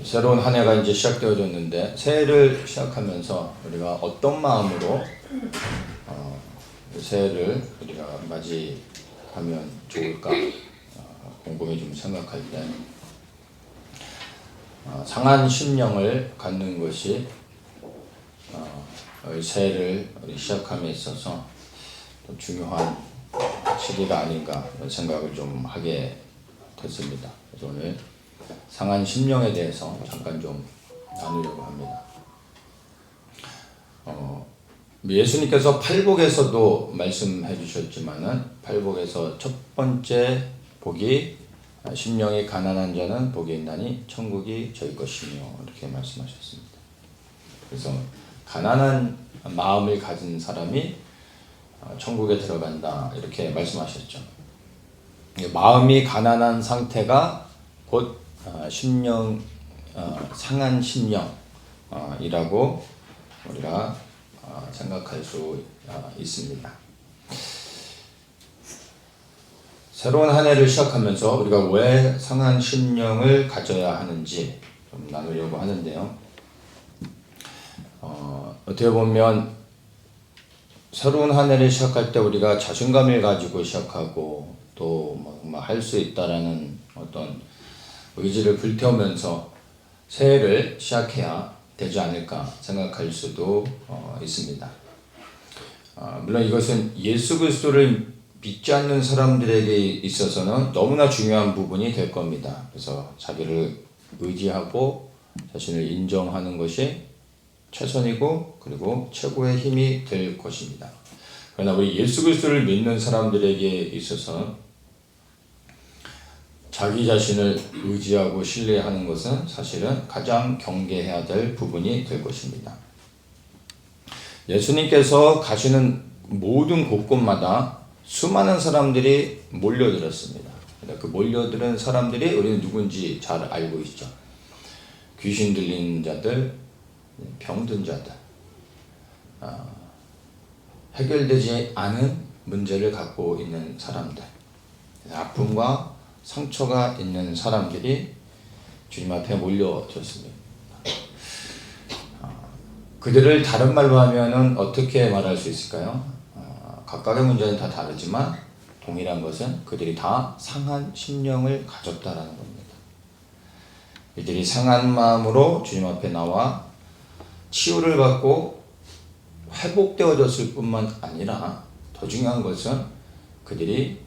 새로운 한 해가 이제 시작되어졌는데 새해를 시작하면서 우리가 어떤 마음으로 새해를 우리가 맞이하면 좋을까 곰곰이 좀 생각할 때 상한 심령을 갖는 것이 새해를 우리 시작함에 있어서 또 중요한 시기가 아닌가 이런 생각을 좀 하게 됐습니다. 그래서 오늘 상한 심령에 대해서 잠깐 좀 나누려고 합니다. 예수님께서 팔복에서도 말씀해 주셨지만은 팔복에서 첫 번째 복이 심령이 가난한 자는 복이 있나니 천국이 저희 것이며 이렇게 말씀하셨습니다. 그래서 가난한 마음을 가진 사람이 천국에 들어간다 이렇게 말씀하셨죠. 마음이 가난한 상태가 곧 심령 상한 심령이라고 우리가 생각할 수 있습니다. 새로운 한 해를 시작하면서 우리가 왜 상한 심령을 가져야 하는지 좀 나누려고 하는데요. 어떻게 보면 새로운 한 해를 시작할 때 우리가 자신감을 가지고 시작하고 또 할 수 있다라는 어떤 의지를 불태우면서 새해를 시작해야 되지 않을까 생각할 수도 있습니다. 물론 이것은 예수 그리스도를 믿지 않는 사람들에게 있어서는 너무나 중요한 부분이 될 겁니다. 그래서 자기를 의지하고 자신을 인정하는 것이 최선이고 그리고 최고의 힘이 될 것입니다. 그러나 우리 예수 그리스도를 믿는 사람들에게 있어서 자기 자신을 의지하고 신뢰하는 것은 사실은 가장 경계해야 될 부분이 될 것입니다. 예수님께서 가시는 모든 곳곳마다 수많은 사람들이 몰려들었습니다. 그 몰려드는 사람들이 우리는 누군지 잘 알고 있죠. 귀신 들린 자들, 병든 자들, 해결되지 않은 문제를 갖고 있는 사람들, 아픔과 상처가 있는 사람들이 주님 앞에 몰려들었습니다. 그들을 다른 말로 하면은 어떻게 말할 수 있을까요? 각각의 문제는 다 다르지만 동일한 것은 그들이 다 상한 심령을 가졌다라는 겁니다. 이들이 상한 마음으로 주님 앞에 나와 치유를 받고 회복되어졌을 뿐만 아니라 더 중요한 것은 그들이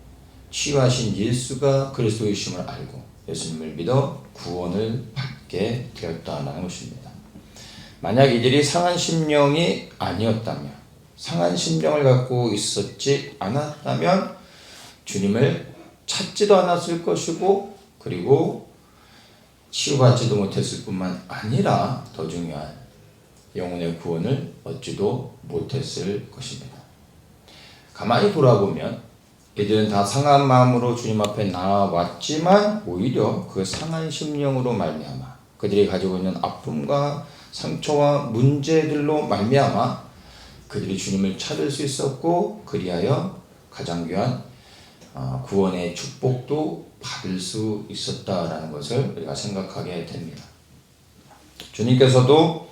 치유하신 예수가 그리스도이심을 알고 예수님을 믿어 구원을 받게 되었다는 것입니다. 만약 이들이 상한 심령이 아니었다면, 상한 심령을 갖고 있었지 않았다면 주님을 찾지도 않았을 것이고 그리고 치유받지도 못했을 뿐만 아니라 더 중요한 영혼의 구원을 얻지도 못했을 것입니다. 가만히 돌아보면 이들은 다 상한 마음으로 주님 앞에 나왔지만 오히려 그 상한 심령으로 말미암아 그들이 가지고 있는 아픔과 상처와 문제들로 말미암아 그들이 주님을 찾을 수 있었고 그리하여 가장 귀한 구원의 축복도 받을 수 있었다라는 것을 우리가 생각하게 됩니다. 주님께서도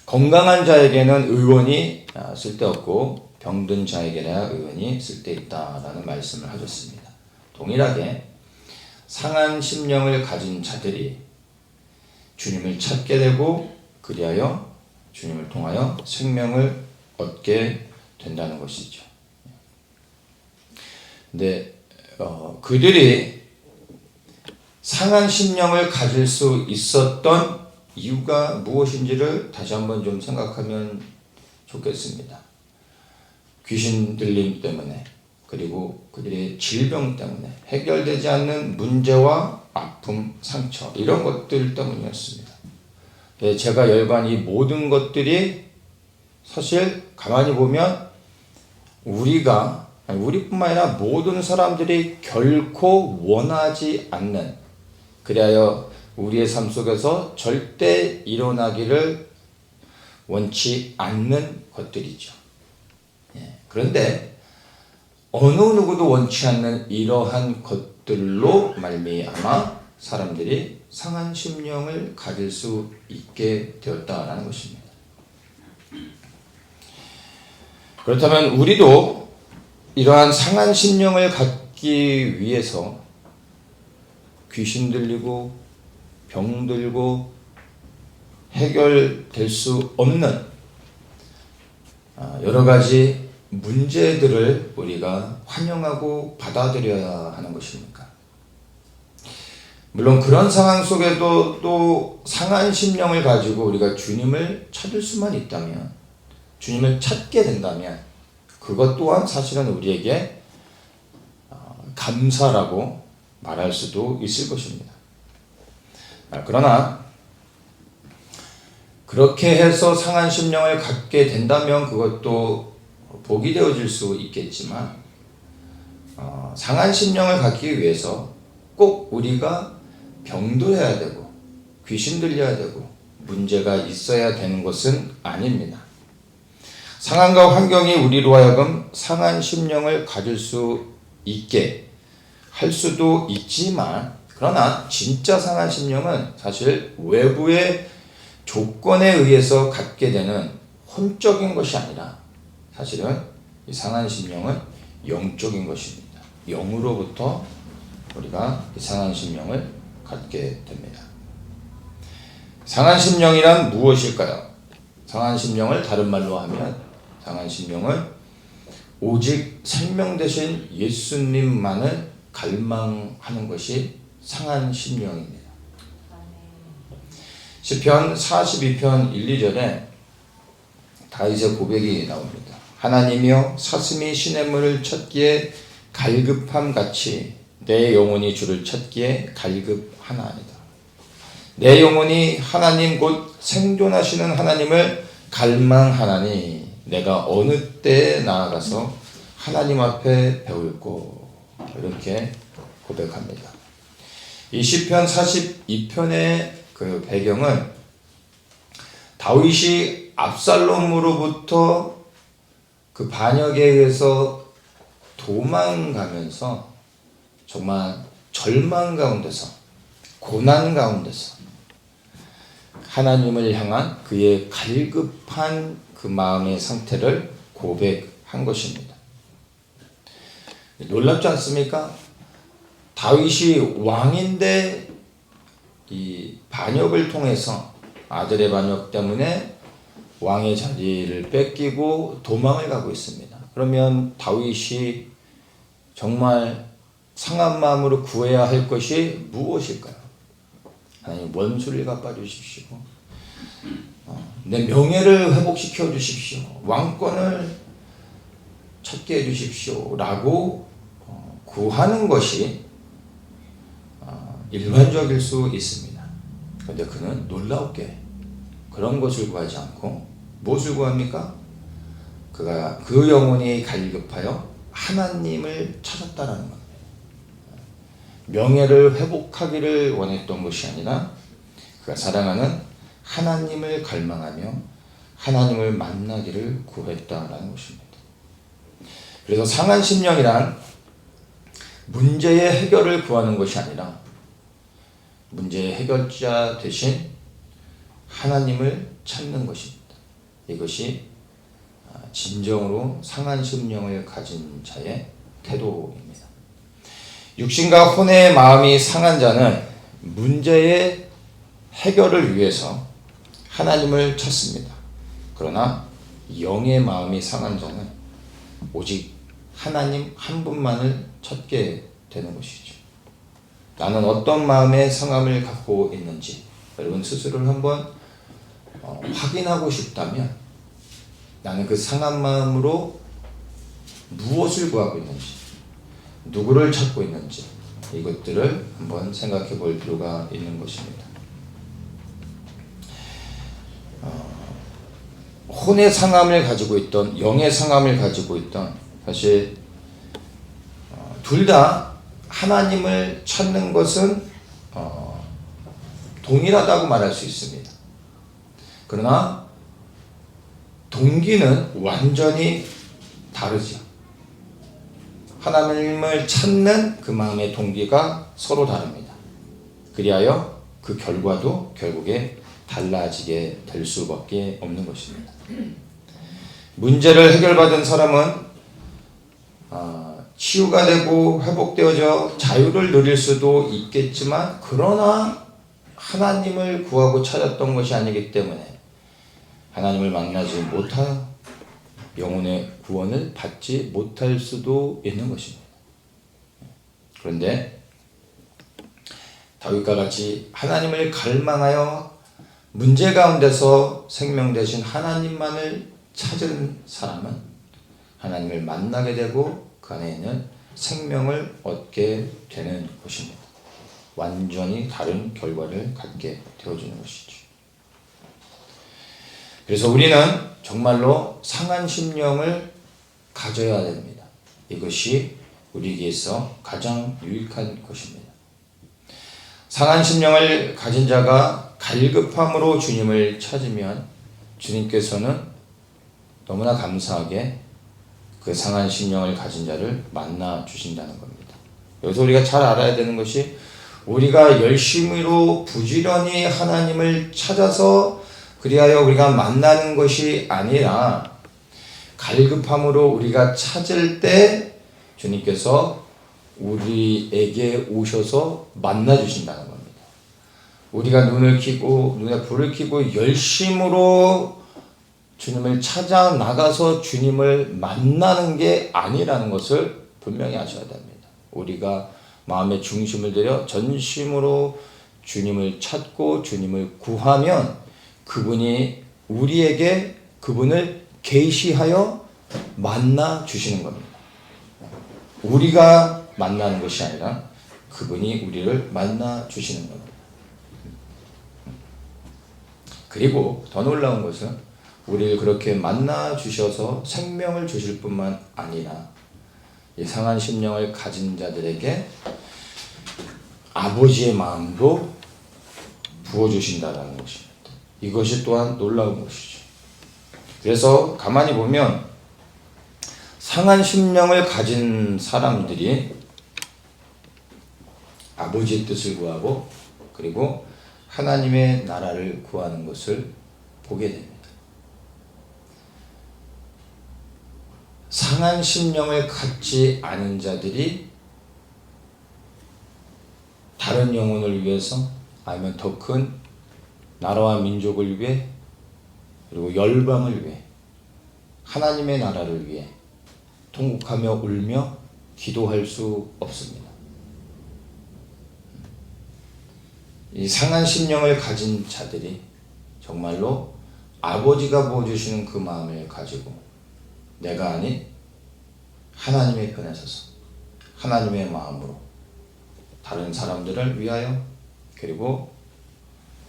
건강한 자에게는 의원이 쓸데없고 병든 자에게나 의원이 쓸데있다라는 말씀을 하셨습니다. 동일하게 상한 심령을 가진 자들이 주님을 찾게 되고 그리하여 주님을 통하여 생명을 얻게 된다는 것이죠. 근데 그들이 상한 심령을 가질 수 있었던 이유가 무엇인지를 다시 한번 좀 생각하면 좋겠습니다. 귀신 들림 때문에 그리고 그들의 질병 때문에 해결되지 않는 문제와 아픔, 상처 이런 것들 때문이었습니다. 제가 열반 이 모든 것들이 사실 가만히 보면 우리뿐만 아니라 모든 사람들이 결코 원하지 않는 그리하여 우리의 삶 속에서 절대 일어나기를 원치 않는 것들이죠. 그런데 어느 누구도 원치 않는 이러한 것들로 말미암아 사람들이 상한 심령을 가질 수 있게 되었다라는 것입니다. 그렇다면 우리도 이러한 상한 심령을 갖기 위해서 귀신 들리고 병 들고 해결될 수 없는 여러 가지 문제들을 우리가 환영하고 받아들여야 하는 것입니까? 물론 그런 상황 속에도 또 상한 심령을 가지고 우리가 주님을 찾을 수만 있다면, 주님을 찾게 된다면 그것 또한 사실은 우리에게 감사라고 말할 수도 있을 것입니다. 그러나 그렇게 해서 상한 심령을 갖게 된다면 그것도 복이 되어질 수 있겠지만, 상한 심령을 갖기 위해서 꼭 우리가 병들어야 되고 귀신 들려야 되고 문제가 있어야 되는 것은 아닙니다. 상황과 환경이 우리로 하여금 상한 심령을 가질 수 있게 할 수도 있지만, 그러나 진짜 상한 심령은 사실 외부의 조건에 의해서 갖게 되는 혼적인 것이 아니라 사실은 이 상한 심령은 영적인 것입니다. 영으로부터 우리가 이 상한 심령을 갖게 됩니다. 상한 심령이란 무엇일까요? 상한 심령을 다른 말로 하면 상한 심령은 오직 생명 되신 예수님만을 갈망하는 것이 상한 심령입니다. 시편 42편 1, 2절에 다윗의 고백이 나옵니다. 하나님이여 사슴이 시냇물을 찾기에 갈급함같이 내 영혼이 주를 찾기에 갈급하나이다. 내 영혼이 하나님 곧 생존하시는 하나님을 갈망하나니 내가 어느 때에 나아가서 하나님 앞에 배울꼬. 이렇게 고백합니다. 이 시편 42편의 그 배경은 다윗이 압살롬으로부터 그 반역에 의해서 도망가면서 정말 절망 가운데서, 고난 가운데서 하나님을 향한 그의 갈급한 그 마음의 상태를 고백한 것입니다. 놀랍지 않습니까? 다윗이 왕인데 이 반역을 통해서, 아들의 반역 때문에 왕의 자리를 뺏기고 도망을 가고 있습니다. 그러면 다윗이 정말 상한 마음으로 구해야 할 것이 무엇일까요? 하나님, 원수를 갚아주십시오. 내 명예를 회복시켜 주십시오. 왕권을 찾게 해주십시오. 라고 구하는 것이 일반적일 수 있습니다. 그런데 그는 놀랍게 그런 것을 구하지 않고 무엇을 구합니까? 그가 그 영혼이 갈급하여 하나님을 찾았다라는 겁니다. 명예를 회복하기를 원했던 것이 아니라 그가 사랑하는 하나님을 갈망하며 하나님을 만나기를 구했다라는 것입니다. 그래서 상한 심령이란 문제의 해결을 구하는 것이 아니라 문제의 해결자 대신 하나님을 찾는 것입니다. 이것이 진정으로 상한 심령을 가진 자의 태도입니다. 육신과 혼의 마음이 상한 자는 문제의 해결을 위해서 하나님을 찾습니다. 그러나 영의 마음이 상한 자는 오직 하나님 한 분만을 찾게 되는 것이죠. 나는 어떤 마음의 상함을 갖고 있는지 여러분 스스로를 한번 확인하고 싶다면, 나는 그 상한 마음으로 무엇을 구하고 있는지, 누구를 찾고 있는지, 이것들을 한번 생각해 볼 필요가 있는 것입니다. 혼의 상함을 가지고 있던 영의 상함을 가지고 있던, 사실 둘 다 하나님을 찾는 것은 동일하다고 말할 수 있습니다. 그러나 동기는 완전히 다르죠. 하나님을 찾는 그 마음의 동기가 서로 다릅니다. 그리하여 그 결과도 결국에 달라지게 될 수밖에 없는 것입니다. 문제를 해결받은 사람은 치유가 되고 회복되어져 자유를 누릴 수도 있겠지만, 그러나 하나님을 구하고 찾았던 것이 아니기 때문에 하나님을 만나지 못하여 영혼의 구원을 받지 못할 수도 있는 것입니다. 그런데 다윗과 같이 하나님을 갈망하여 문제 가운데서 생명 되신 하나님만을 찾은 사람은 하나님을 만나게 되고 그 안에 있는 생명을 얻게 되는 것입니다. 완전히 다른 결과를 갖게 되어주는 것이죠. 그래서 우리는 정말로 상한 심령을 가져야 됩니다. 이것이 우리에게서 가장 유익한 것입니다. 상한 심령을 가진 자가 갈급함으로 주님을 찾으면 주님께서는 너무나 감사하게 그 상한 심령을 가진 자를 만나 주신다는 겁니다. 여기서 우리가 잘 알아야 되는 것이, 우리가 열심히로 부지런히 하나님을 찾아서 그리하여 우리가 만나는 것이 아니라, 갈급함으로 우리가 찾을 때 주님께서 우리에게 오셔서 만나 주신다는 겁니다. 우리가 눈에 불을 켜고 열심으로 주님을 찾아 나가서 주님을 만나는 게 아니라는 것을 분명히 아셔야 됩니다. 우리가 마음의 중심을 들여 전심으로 주님을 찾고 주님을 구하면 그분이 우리에게 그분을 계시하여 만나 주시는 겁니다. 우리가 만나는 것이 아니라 그분이 우리를 만나 주시는 겁니다. 그리고 더 놀라운 것은, 우리를 그렇게 만나 주셔서 생명을 주실 뿐만 아니라 이 상한 심령을 가진 자들에게 아버지의 마음도 부어주신다는 것입니다. 이것이 또한 놀라운 것이죠. 그래서 가만히 보면 상한 심령을 가진 사람들이 아버지의 뜻을 구하고 그리고 하나님의 나라를 구하는 것을 보게 됩니다. 상한 심령을 갖지 않은 자들이 다른 영혼을 위해서, 아니면 더 큰 나라와 민족을 위해, 그리고 열방을 위해, 하나님의 나라를 위해 통곡하며 울며 기도할 수 없습니다. 이 상한 심령을 가진 자들이 정말로 아버지가 부어주시는 그 마음을 가지고 내가 아닌 하나님의 편에 서서 하나님의 마음으로 다른 사람들을 위하여 그리고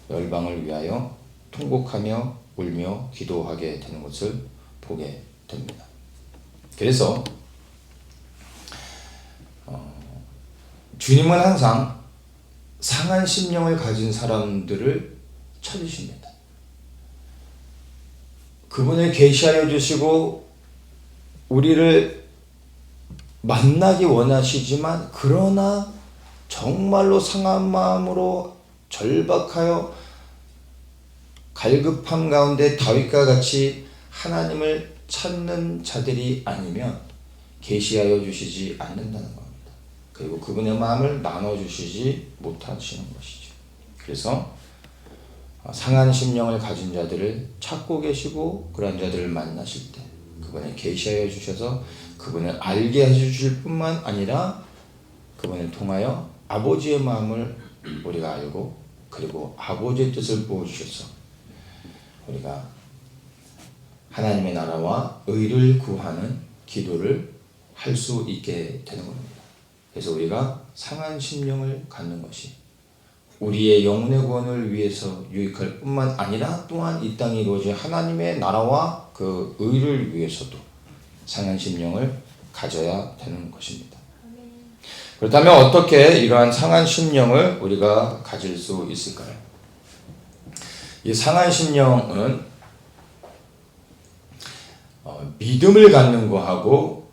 열방을 위하여 통곡하며 울며 기도하게 되는 것을 보게 됩니다. 그래서 주님은 항상 상한 심령을 가진 사람들을 찾으십니다. 그분을 계시하여 주시고 우리를 만나기 원하시지만, 그러나 정말로 상한 마음으로 절박하여 갈급함 가운데 다윗과 같이 하나님을 찾는 자들이 아니면 계시하여 주시지 않는다는 겁니다. 그리고 그분의 마음을 나눠주시지 못하시는 것이죠. 그래서 상한 심령을 가진 자들을 찾고 계시고, 그런 자들을 만나실 때 그분을 계시하여 주셔서 그분을 알게 해주실 뿐만 아니라 그분을 통하여 아버지의 마음을 우리가 알고 그리고 아버지의 뜻을 보여주셔서 우리가 하나님의 나라와 의를 구하는 기도를 할 수 있게 되는 겁니다. 그래서 우리가 상한 심령을 갖는 것이 우리의 영혼의 구원을 위해서 유익할 뿐만 아니라 또한 이 땅에 이루어진 하나님의 나라와 그 의를 위해서도 상한 심령을 가져야 되는 것입니다. 그렇다면 어떻게 이러한 상한 심령을 우리가 가질 수 있을까요? 이 상한 심령은 믿음을 갖는 것하고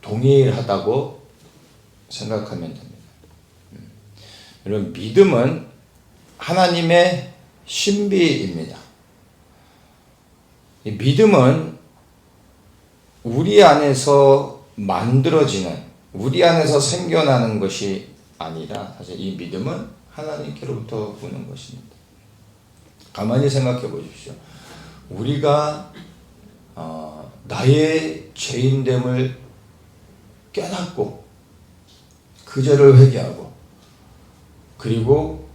동일하다고 생각하면 됩니다. 여러분, 믿음은 하나님의 신비입니다. 이 믿음은 우리 안에서 만들어지는, 우리 안에서 생겨나는 것이 아니라 사실 이 믿음은 하나님께로부터 오는 것입니다. 가만히 생각해 보십시오. 우리가 나의 죄인됨을 깨닫고 그 죄를 회개하고, 그리고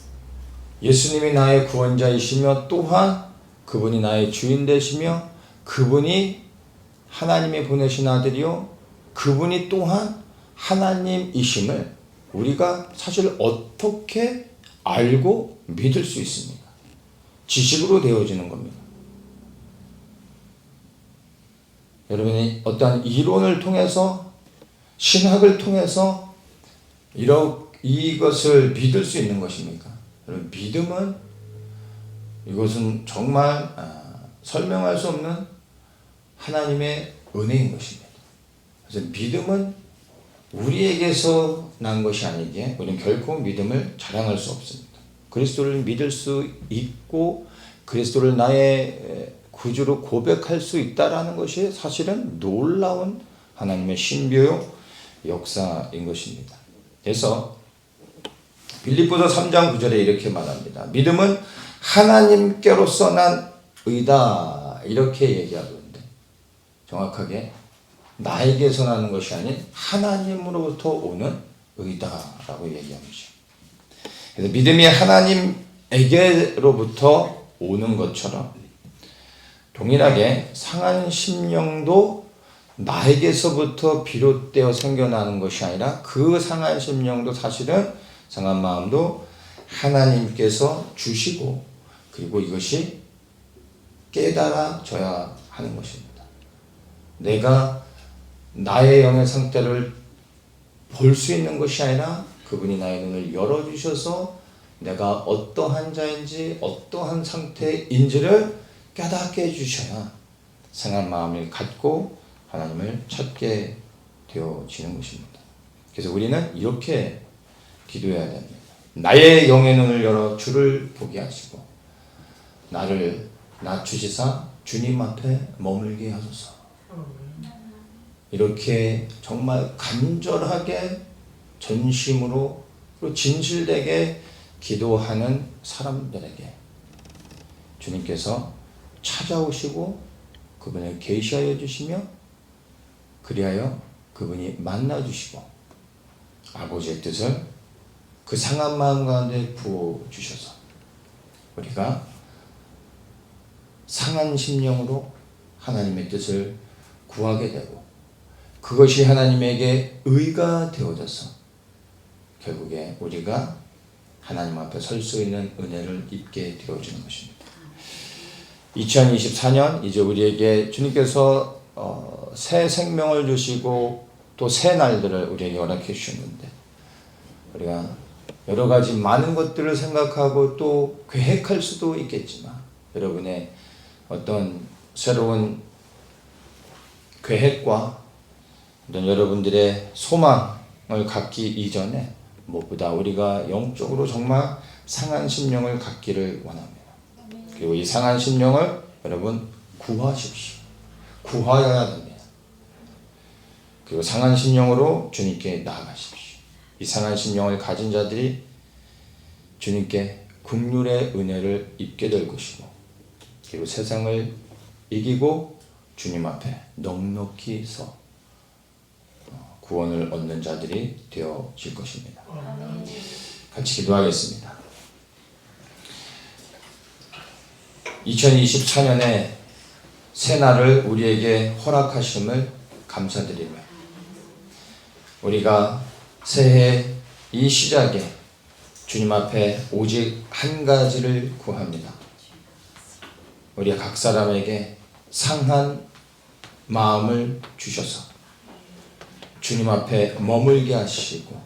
예수님이 나의 구원자이시며 또한 그분이 나의 주인 되시며 그분이 하나님이 보내신 아들이요 그분이 또한 하나님이심을 우리가 사실 어떻게 알고 믿을 수 있습니까? 지식으로 되어지는 겁니다. 여러분이 어떠한 이론을 통해서, 신학을 통해서 이것을 믿을 수 있는 것입니까? 여러분, 믿음은, 이것은 정말 설명할 수 없는 하나님의 은혜인 것입니다. 그래서 믿음은 우리에게서 난 것이 아니기에 우리는 결코 믿음을 자랑할 수 없습니다. 그리스도를 믿을 수 있고 그리스도를 나의 구주로 고백할 수 있다라는 것이 사실은 놀라운 하나님의 신비요 역사인 것입니다. 그래서 빌립보서 3장 9절에 이렇게 말합니다. 믿음은 하나님께로서 난 의다, 이렇게 얘기하고 있는데, 정확하게 나에게서 나는 것이 아닌 하나님으로부터 오는 의다라고 얘기합니다. 그래서 믿음이 하나님에게로부터 오는 것처럼 동일하게 상한 심령도 나에게서부터 비롯되어 생겨나는 것이 아니라 그 상한 심령도, 사실은 상한 마음도 하나님께서 주시고, 그리고 이것이 깨달아져야 하는 것입니다. 내가 나의 영의 상태를 볼 수 있는 것이 아니라 그분이 나의 눈을 열어주셔서 내가 어떠한 자인지 어떠한 상태인지를 깨닫게 해주셔야 상한 마음을 갖고 하나님을 찾게 되어지는 것입니다. 그래서 우리는 이렇게 기도해야 됩니다. 나의 영의 눈을 열어 주를 보게 하시고 나를 낮추시사 주님 앞에 머물게 하소서. 이렇게 정말 간절하게 전심으로 그리고 진실되게 기도하는 사람들에게 주님께서 찾아오시고 그분을 계시하여 주시며, 그리하여 그분이 만나주시고 아버지의 뜻을 그 상한 마음 가운데 부어주셔서 우리가 상한 심령으로 하나님의 뜻을 구하게 되고, 그것이 하나님에게 의가 되어져서 결국에 우리가 하나님 앞에 설 수 있는 은혜를 입게 되어지는 것입니다. 2024년 이제 우리에게 주님께서 새 생명을 주시고 또 새 날들을 우리에게 허락해 주셨는데, 우리가 여러 가지 많은 것들을 생각하고 또 계획할 수도 있겠지만, 여러분의 어떤 새로운 계획과 어떤 여러분들의 소망을 갖기 이전에 무엇보다 우리가 영적으로 정말 상한 심령을 갖기를 원합니다. 그리고 이 상한 심령을 여러분 구하십시오. 구하여야 됩니다. 그리고 상한 심령으로 주님께 나아가십시오. 이 상한 심령을 가진 자들이 주님께 긍휼의 은혜를 입게 될 것이고, 그리고 세상을 이기고 주님 앞에 넉넉히 서 구원을 얻는 자들이 되어질 것입니다. 같이 기도하겠습니다. 2024년에 새 날을 우리에게 허락하심을 감사드리며, 우리가 새해 이 시작에 주님 앞에 오직 한 가지를 구합니다. 우리 각 사람에게 상한 마음을 주셔서 주님 앞에 머물게 하시고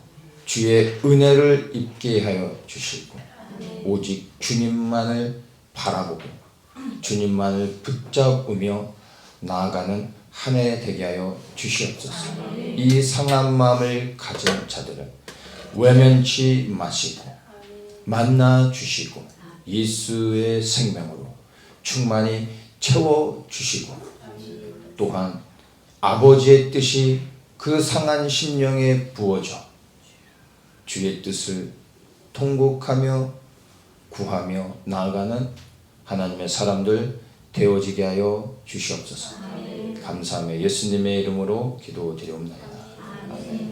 주의 은혜를 입게 하여 주시고, 오직 주님만을 바라보고 주님만을 붙잡으며 나아가는 한 해 되게 하여 주시옵소서. 이 상한 마음을 가진 자들을 외면치 마시고 만나 주시고 예수의 생명으로 충만히 채워 주시고 또한 아버지의 뜻이 그 상한 심령에 부어져 주의 뜻을 통곡하며 구하며 나아가는 하나님의 사람들 되어지게 하여 주시옵소서. 감사하며 예수님의 이름으로 기도드리옵나이다. 아멘.